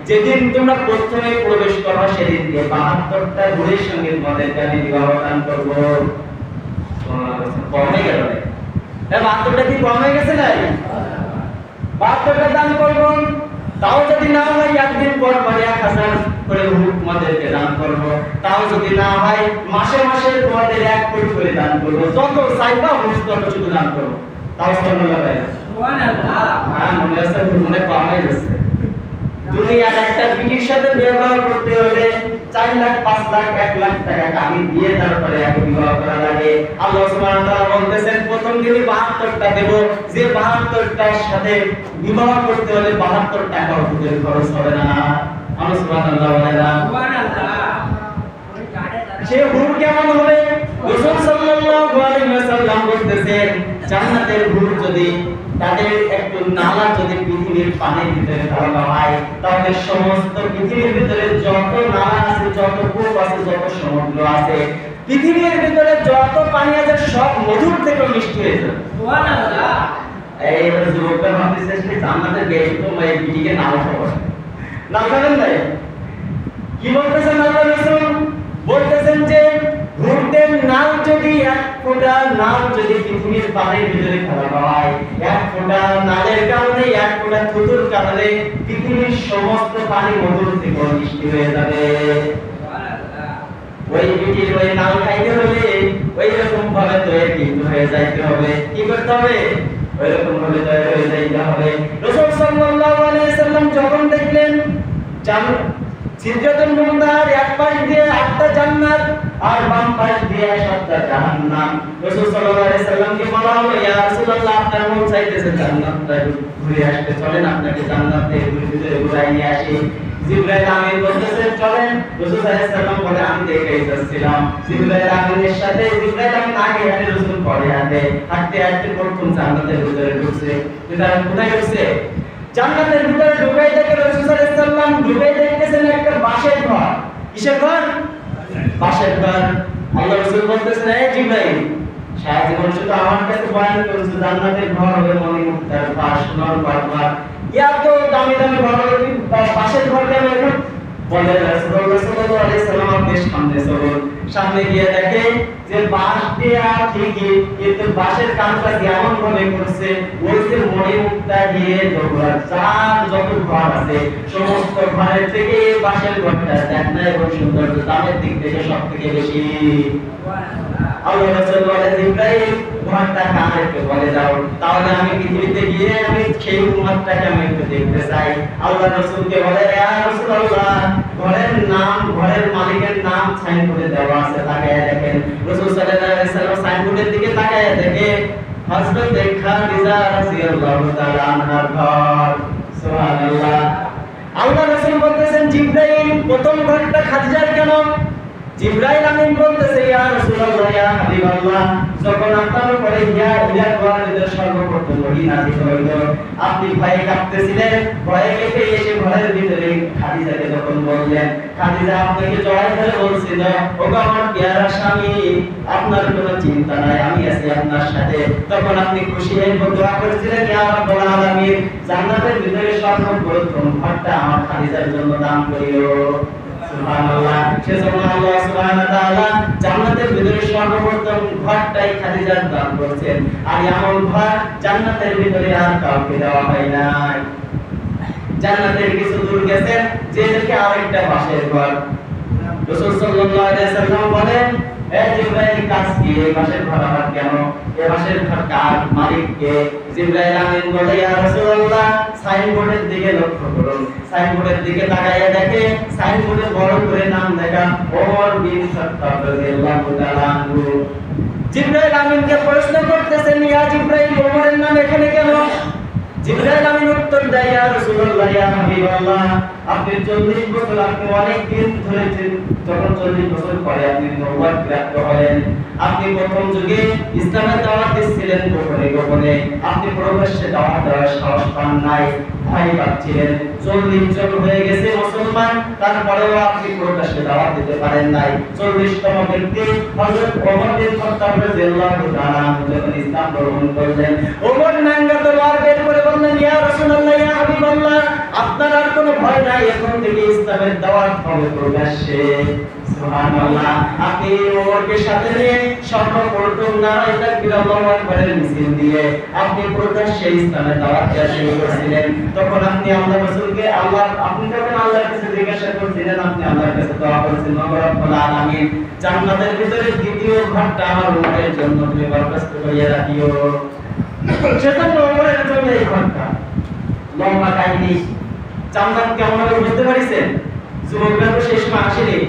যেদিন তোমরা প্রথমে প্রবেশ করো সেদিন দিয়ে 72টা ঘোড়ের সঙ্গে তোমাদেরকে আমি বিবাহ দান করব। কম হয়ে গেল, 72টা কি কম হয়ে গেছে নাই? 72টা দান করব। তাও যদি না হয় একদিন পর পরে 1000 করে তোমাদেরকে দান করব। তাও যদি না হয় মাসে মাসে তোমাদের 1 কোটি করে দান করব। যত চাইবা তত শুধু দান করব। তাও সুবহানাল্লাহ। হ্যাঁ, মনে আছে, মনে কম হয়ে গেছে। দুনিয়ার একটা বিটির সাথে বিবাহ করতে হলে 4 লাখ 5 লাখ 1 লাখ টাকা কামি দিয়ে তারপরে আগে বিবাহ করা লাগে। আল্লাহ সুবহানাহু ওয়া তাআলা বলতেছেন প্রথম দিনই 72টা দেব, যে 72টার সাথে বিবাহ করতে হলে 72 টাকা ওদের খরচ হবে না। আল্লাহ সুবহানাল্লাহ বলে না, সুবহানাল্লাহ। সে হুর কেমন হবে? রাসূল সাল্লাল্লাহু আলাইহি ওয়াসাল্লাম বলতেছেন জান্নাতের হুর যদি তাদের একটু নালা যদি পৃথিবীর পানির ভিতরে ঢালা হয়, তাহলে সমস্ত পৃথিবীর ভিতরে যত নালা আছে, যত কূপ আছে, যত সমুদ্র আছে, পৃথিবীর ভিতরে যত পানি আছে সব মধুর থেকে মিষ্টি হয়ে যাবে। সুবহানাল্লাহ। এইবার যুবকরা ভাবতেছে যে জান্নাতের গেট তো এই বিটিকে নাও খবর না জানেন না কি বলতেছেন আল্লাহ রাসূল? বলতেছেন যে হুরদের নাম যদি 1 ফোঁটা নাম যদি পৃথিবীর পানির ভিতরে ফেলা হয়, 1 ফোঁটা নালের কারণে, 1 ফোঁটা থুতুর কারণে পৃথিবীর সমস্ত পানি মধুর থেকে মিষ্টি হয়ে যাবে। ওই বিটির ওই নাল খাইতে হলে ওই রকম ভাবে তৈরি হয়ে যাইতে হবে। কি করতে হবে? ওই রকম ভাবে তৈরি হয়ে যাইতে হবে। রাসূল সাল্লাল্লাহু আলাইহি সাল্লাম যখন দেখলেন সিদরাতুল মুনতাহার এক পাশ দিয়ে 8টা জান্নাত আর বাম পাশ দিয়ে 7টা জাহান্নাম, রাসূল সাল্লাল্লাহু আলাইহি সাল্লামকে বলা হলো, ইয়া রাসূলুল্লাহ, আপনার মন চাইতেছে জান্নাতটা ঘুরে আসতে, চলেন আপনাকে জান্নাতে ভিতরে ঘুরাই নিয়ে আসি। জিবরাইল আমিন বলতেছে চলেন। রাসূল সাল্লাল্লাহু আলাইহি সাল্লাম বলে আমি দেখাই যাচ্ছিলাম। জিবরাইল আমিনের সাথে জিবরাইল আমিন আগে হাঁটে, রাসূল পরে হাঁটে। হাঁটতে হাঁটতে প্রথম জান্নাতের ভিতরে ঢুকছে। তারা কোথায় ঢুকছে? জান্নাতের ভিতরে ঢুকাই দেখে রাসূল সাল্লাল্লাহু আলাইহি সাল্লাম ঢুকাই দেখতেছেন একটা বাঁশের ঘর। কিসের ঘর? বাঁশের ঘর। আল্লাহ রাসূল বলতেছেন, এই জিবরাইল, সারা জীবন শুধু আমার কাছে বয়ান করেছো জান্নাতের ঘর হবে মনে মুক্তার বাস, সোনার পাথর, এত দামি দামি ঘর হবে, বাঁশের ঘর কেন এখন? বলে রাসূলুল্লাহ সাল্লাল্লাহু আলাইহি সাল্লাম আপনি সামনে চলুন। সামনে গিয়ে দেখে যে বাঁশ দিয়ে ঠিকই, কিন্তু বাঁশের কামটা এমন ভাবে করছে ওই যে মনে মুক্তা দিয়ে যত ঘর আছে সমস্ত ঘরের থেকে বাঁশের ঘরটা দেখনা এবং সৌন্দর্য দামের দিক থেকে সব থেকে বেশি। আল্লাহ রাসূল বলে, জিবরাইল ঘরটা কাদেরকে বলে যাও, তাহলে আমি পৃথিবীতে গিয়ে আমি সেই উম্মতটাকে আমি একটু দেখতে চাই। আল্লাহ রাসূলকে বলে, ইয়া রাসূলুল্লাহ, ঘরের নাম, ঘরের মালিকের নাম সাইনবোর্ডে দেওয়া আছে, তাকায় দেখেন। রাসূল সাল্লাল্লাহু আলাইহি সাল্লাম সাইনবোর্ডের দিকে তাকায় দেখে হযরত খাদিজা রাদিয়াল্লাহু তাআলা আনহার ঘর। সুবহানাল্লাহ। আল্লাহ রাসূল বলতেছেন, জিবরাইল প্রথম ঘরটা খাদিজার কেন? জিবরাইল আমিন বলতেছে, ইয়া রাসূলুল্লাহ, ইয়া হাবিবাল্লাহ, যখন আপনার উপরে ইয়া কোরআনের সর্বপ্রথম ওহী নাযিল হইল, আপনি ভয়ে কাঁপতেছিলেন, ভয়ে কেঁপে এসে ঘরের ভিতরে খাদিজাকে যখন বললেন, খাদিজা আপনাকে জড়াই ধরে বলছিল, ওগো আমার প্যারা স্বামী, আপনার কোনো চিন্তা নাই, আমি আছি আপনার সাথে। তখন আপনি খুশি হয়ে দোয়া করেছিলেন, ইয়া রাব্বুল আলামিন, জান্নাতের ভিতরে সর্বপ্রথম ঘরটা আমার খাদিজার জন্য দান করিও। সুবহানাল্লাহ। সেজন্য আল্লাহ সুবহানাহু ওয়া তাআলা জান্নাতের ভিতরে সর্বপ্রথম ঘরটাই খাদিজার দান করেছেন। আর এমন ঘর জান্নাতের ভিতরে আর কাউকে দেওয়া হয় নাই। জান্নাতের কিছু দূর গেছেন যে দেখে আরেকটা বাঁশের ঘর। রাসূল সাল্লাল্লাহু আলাইহি সাল্লাম বলেন, এ জিবরাইল, কাজ কি? এই বাঁশের ঘর আমার কেন? এই বাঁশের ঘর কার? মালিক কে? জিবরাইল আমিন বলে, ইয়া রাসূলুল্লাহ, সাইনবোর্ডের দিকে লক্ষ্য করুন। সাইনবোর্ডের দিকে তাকাইয়া দেখে সাইনবোর্ডে বড় করে নাম লেখা ওমর বিন খাত্তাব রাদিয়াল্লাহু তাআলা আনহু। জিবরাইল আমিনকে প্রশ্ন করতেছেন, ইয়া জিবরাইল, ওমরের নাম এখানে কেন? জিবরাইল আমিন উত্তর দেয়, ইয়া রাসূলুল্লাহ, ইয়া হাবিবাল্লাহ, আপনি 40 বছর, আপনি অনেক দিন ধরে, যখন 40 বছর পরে আপনি নবুয়ত প্রাপ্ত হলেন, আপনি প্রথম যুগে ইসলামের দাওয়াত দিচ্ছিলেন গোপনে গোপনে, আপনি প্রকাশ্যে দাওয়াত দেওয়ার সাহস পান নাই, ভয় পাচ্ছিলেন। 40 জন হয়ে গেছে মুসলমান, তারপরেও আপনি প্রকাশ্যে দাওয়াত দিতে পারেন নাই। 40তম ব্যক্তি হযরত ওমর বিন খাত্তাব রাদিয়াল্লাহু তাআলা যখন ইসলাম গ্রহণ করলেন, ওমর নাঙ্গা তলোয়ার বের করে বললেন, ইয়া রাসূলুল্লাহ, ইয়া হাবিবাল্লাহ, আপনার আর কোনো ভয় নাই, এখন থেকে ইসলামের দাওয়াত হবে প্রকাশ্যে। সুবহানাল্লাহ। আপনি ওমরকে সাথে নিয়ে সর্বপ্রথম নারায়ে তাকবীর আল্লাহু আকবারের মিছিল দিয়ে আপনি প্রকাশ্যে ইসলামের দাওয়াত দেওয়া শুরু করেছিলেন। তখন আপনি আল্লাহর রাসূলকে আপনি যখন আল্লাহর কাছে জিজ্ঞাসা করছিলেন, আপনি আল্লাহর কাছে দোয়া করেছেন, রব্বুল আলামিন, জান্নাতের ভিতরে দ্বিতীয় ঘরটা আমার উম্মতের জন্য তুমি বরখাস্ত করিয়া রাখিও। সেজন্য ওমরের জন্য এই ঘরটা। লম্বা কাহিনী। জান্নাত কেমন হবে বুঝতে পারছেন? যুবকরা তো সেই সময় আসেনি।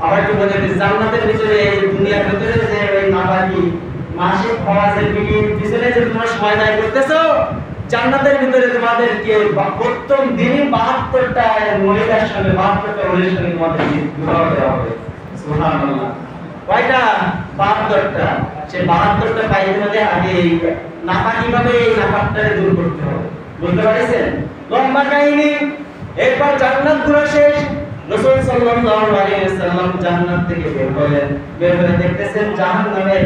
আবার একটু বলে দিই, জান্নাতের ভিতরে, এই দুনিয়ার ভিতরে যে ওই নাবাকি মাসিক হওয়াজের পিছনে যে তোমরা সময় ব্যয় করতেছো, জান্নাতের ভিতরে তোমাদেরকে প্রথম দিনই 72টা মহিলার সঙ্গে 72টা মহিলার সঙ্গে তোমাদের বিবাহ দেওয়া হবে। সুবহানাল্লাহ। কয়টা? 72টা। সেই 72টা পাইতে হলে আগে এই নাপাকি ভাবে এই নাপাকটাকে দূর করতে হবে। বুঝতে পারছেন? লম্বা কাহিনী। এরপর জান্নাত ঘোরা শেষ। রাসূল সাল্লাল্লাহু আলাইহি ওয়াসাল্লাম জান্নাত থেকে বের হলেন। বের হয়ে দেখতেছেন জাহান্নামের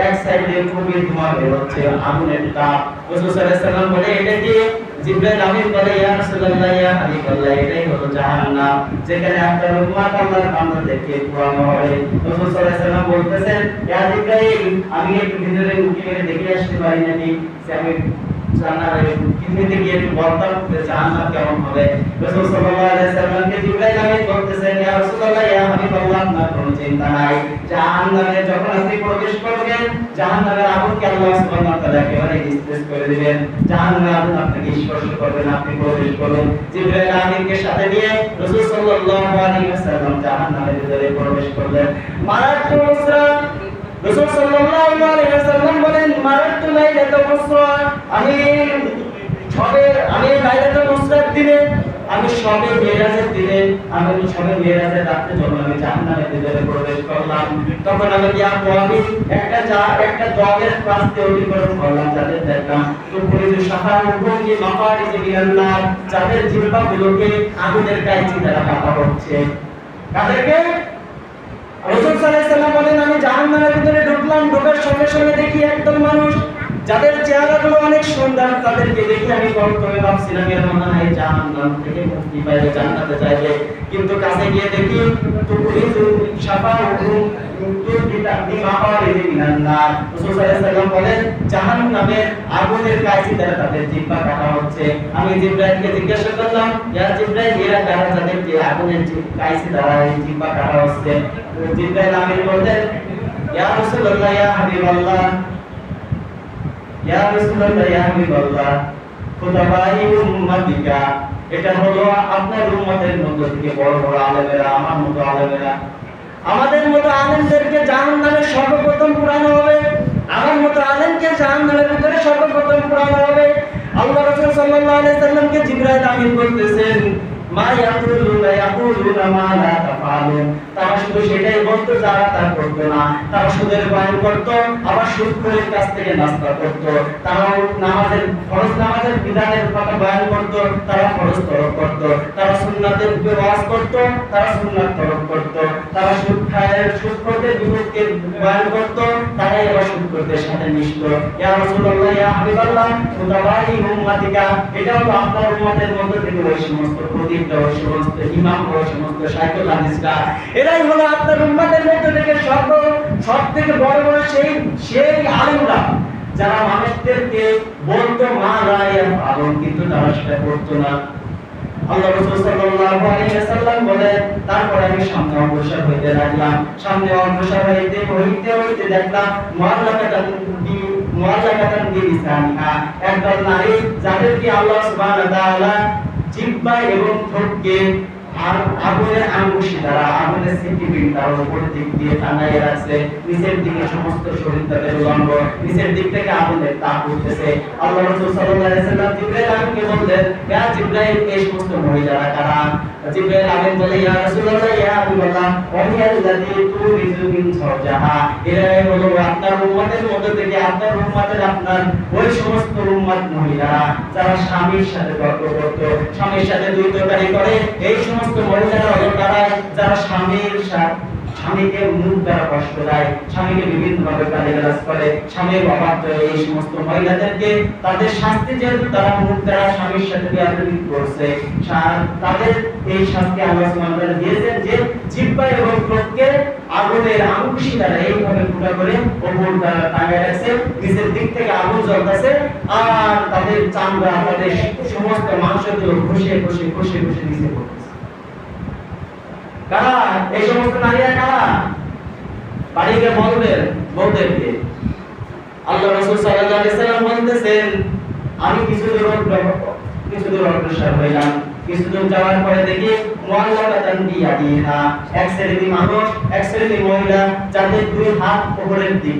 এক সাইডে খুবই ধোঁয়া বের হচ্ছে, আগুনের তাপ। রাসূল সাল্লাল্লাহু আলাইহি ওয়াসাল্লাম বলে, এটা কি? জিবরাইল আমিন বলে, ইয়া রাসূলুল্লাহ, ইয়া হাবিবাল্লাহ, এটাই হলো জাহান্নাম, যেখানে আপনার উম্মত আল্লাহর বান্দা দেখে পোড়ানো হবে। রাসূল সাল্লাল্লাহু আলাইহি ওয়াসাল্লাম বলতেছেন, ইয়া জিবরাইল, আমি একটু ভিতরে উঁকি মেরে দেখে আসতে পারি নাকি? আমি পৃথিবীতে গিয়ে একটু বলতাম যে জাহান্নাম কেমন হবে। রাসূল সাল্লাল্লাহু আলাইহি ওয়াসাল্লামকে জিবরাইল আমিন বলতেছেন, ইয়া রাসূলুল্লাহ, ইয়া হাবিবাল্লাহ, আপনার কোনো চিন্তা নাই। জাহান্নামে যখন আপনি প্রবেশ করবেন, জাহান্নামের আগুনকে আল্লাহ সুবহানাহু ওয়া তাআলা একেবারে নিস্তেজ করে দিবেন। জাহান্নামের আগুন আপনাকে স্পর্শ করবে না, আপনি প্রবেশ করবেন। জিবরাইল আমিনকে সাথে নিয়ে রাসূল সাল্লাল্লাহু আলাইহি ওয়াসাল্লাম জাহান্নামের ভিতরে প্রবেশ করলেন। মারাত্মক উসরা। রাসূল সাল্লাল্লাহু আলাইহি ওয়াসাল্লাম বলেন, মারাত্তু লাইলাতুল উসরা, আমি লাইলাতুল উসরার দিনে, আমি সবে মেরাজের দিনে, আমি সবে মেরাজের রাতে যখন আমি জাহান্নামের ভিতরে প্রবেশ করলাম, তখন আমি একটা জগের রাস্তা অতিক্রম করলাম, যাদের দেখলাম তুফরিজু শাফাউহুম ফি মাকারিজি মিনান নার, যাদের জিহ্বাগুলোকে আগুনের কাঁচি দ্বারা কাটা হচ্ছে। তাদেরকে রাসূল সাল্লাল্লাহু আলাইহি ওয়াসাল্লাম বলেন, আমি জাহান্নামের ভিতরে ঢুকলাম, ঢোকার সঙ্গে সঙ্গে দেখি একদল মানুষ, যাদের চেহারাগুলো অনেক সুন্দর, তাদেরকে দেখে আমি প্রথমে ভাবছিলাম এর মনে হয় জাহান্নাম থেকে মুক্তি পাইবে, জান্নাতে যাবে। কিন্তু কাছে গিয়ে দেখি তুফরিজু শাফাউহুম ফি মাকারিজি মিনান নার, রাসূল সাল্লাল্লাহু আলাইহি ওয়াসাল্লাম বলেন, জাহান্নামের আগুনের কাঁচি দ্বারা তাদের জিহ্বা কাটা হচ্ছে। আমি জিবরাইলকে জিজ্ঞাসা করলাম, ইয়া জিবরাইল, এরা কারা যাদেরকে আগুনের কাঁচি দ্বারা জিহ্বা কাটা হচ্ছে? জিবরাইল আমিন বললেন, ইয়া রাসূলুল্লাহ, ইয়া হাবিবাল্লাহ, ইয়া রাসূলুল্লাহ, ইয়া হাবিবাল্লাহ, খুতাবাই উম্মতিকা, এটা হলো আপনার উম্মতের মধ্যে থেকে বড় বড় আলেমেরা, আমার মতো আলেমেরা, আমাদের মতো আলেমদেরকে জাহান্নামে সর্বপ্রথম পুরানো হবে, আমার মতো আলেমকে জাহান্নামের ভিতরে সর্বপ্রথম পুরানো হবে। আল্লাহ রাসূল সাল্লাল্লাহু আলাইহি ওয়াসাল্লামকে জিবরাইল আমিন বলতেছেন, মা ইয়াকুলুনা মা লা তাফআলুন, তারা শুধু সেটাই বলতো যারা তা করতো না। তারা সুদের বয়ান করতো, আবার সুদখোরের কাছ থেকে নাস্তা করতো। তারা ফরজ নামাজের বিধানের কথা বয়ান করতো, তারা ফরজ তরক করতো। তারা সুন্নাতের ওয়াজ করতো, তারা সুন্নাত তরক করতো। তারা সুদখোরদের বিরুদ্ধে বয়ান করতো, তারা এবার সুদখোরদের সাথে মিশতো। ইয়া রাসূলুল্লাহ, ইয়া হাবিবাল্লাহ, খুতাবাই উম্মতিকা, এটা হলো আপনার উম্মতের মধ্যে থেকে ওই সমস্ত প্রতিটা, ওই সমস্ত ইমাম, ওই সমস্ত শাইখুল হাদিসরা, এরাই হলো আপনার উম্মতের মধ্যে থেকে সবথেকে বড় বড় সেই আলেমরা, যারা মানুষদেরকে বলতো মা লা ইয়াফআলুন, কিন্তু তারা সেটা করতো না। আল্লাহ রাসূল সাল্লাল্লাহু আলাইহি ওয়াসাল্লাম বলেন, তারপর আমি সামনে অগ্রসর হইতে লাগলাম। সামনে অগ্রসর হইতে দেখলাম মুআল্লাকাতান বিলিসানিহা, একদল নারী যাদেরকে আল্লাহ সুবহানাহু ওয়া তাআলা জিহ্বা এবং ঠোঁটকে আর আগুনের আঙ্গুশি দ্বারা আগুনের সিটিবিন দ্বারা উপরের দিক দিয়ে টাঙাইয়ে রাখছে, নিচের দিকে সমস্ত শরীর তাদের উলঙ্গ, নিচের দিক থেকে আগুনের তাপ উঠতেছে। আল্লাহ রাসূল সাল্লাল্লাহু আলাইহি ওয়াসাল্লাম জিবরাইল আমিনকে বললেন, ইয়া জিবরাইল, এই সমস্ত মহিলারা কারা? জিবরাইল আমিন বলে, ইয়া রাসূলুল্লাহ, ইয়া হাবিবাল্লাহ, ওয়াহিয়াল্লাযী তুরিজু মিন সাওজাহা, এরা হলো আপনার উম্মতের মধ্যে থেকে আপনার উম্মতের আপনার ওই সমস্ত উম্মত মহিলারা যারা স্বামীর সাথে তর্ক করত, স্বামীর সাথে দ্বৈতকারী করে, এই সমস্ত মহিলারা হলো তারা যারা স্বামীকে মুখ দ্বারা কষ্ট দেয়, স্বামীকে বিভিন্ন ভাবে গালিগালাজ করে, স্বামীর অবাধ্য এই সমস্ত মহিলাদেরকে তাদের শাস্তি, যেহেতু তারা মুখ দ্বারা স্বামীর সাথে বেয়াদবি করছে, তাদের এই শাস্তি আল্লাহ সুবহানাহু ওয়া তাআলা দিয়েছেন যে জিহ্বা এবং ঠোঁটকে আগুনের আঙ্গুশি দ্বারা এইভাবে ফুটা করে ওপর দ্বারা টাঙায় রাখছে, নিচের দিক থেকে আগুন জ্বলতেছে, আর তাদের চামড়া, তাদের সমস্ত মাংসগুলো ঘষে ঘষে ঘষে ঘষে নিচে পড়তেছে। কারা এই সমস্ত নারীরা? কারা? বাড়িকে বলবেন বউদেরকে। আল্লাহ রাসূল সাল্লাল্লাহু আলাইহি ওয়াসাল্লাম বলতেছেন, আমি কিছু দূর অগ্রসর হইলাম, কিছু দূর যাওয়ার পরে দেখি মুআল্লাকাতান বিয়াদিহা, এক শ্রেণীর মানুষ, এক শ্রেণীর মহিলা যাদের দুই হাত উপরের দিক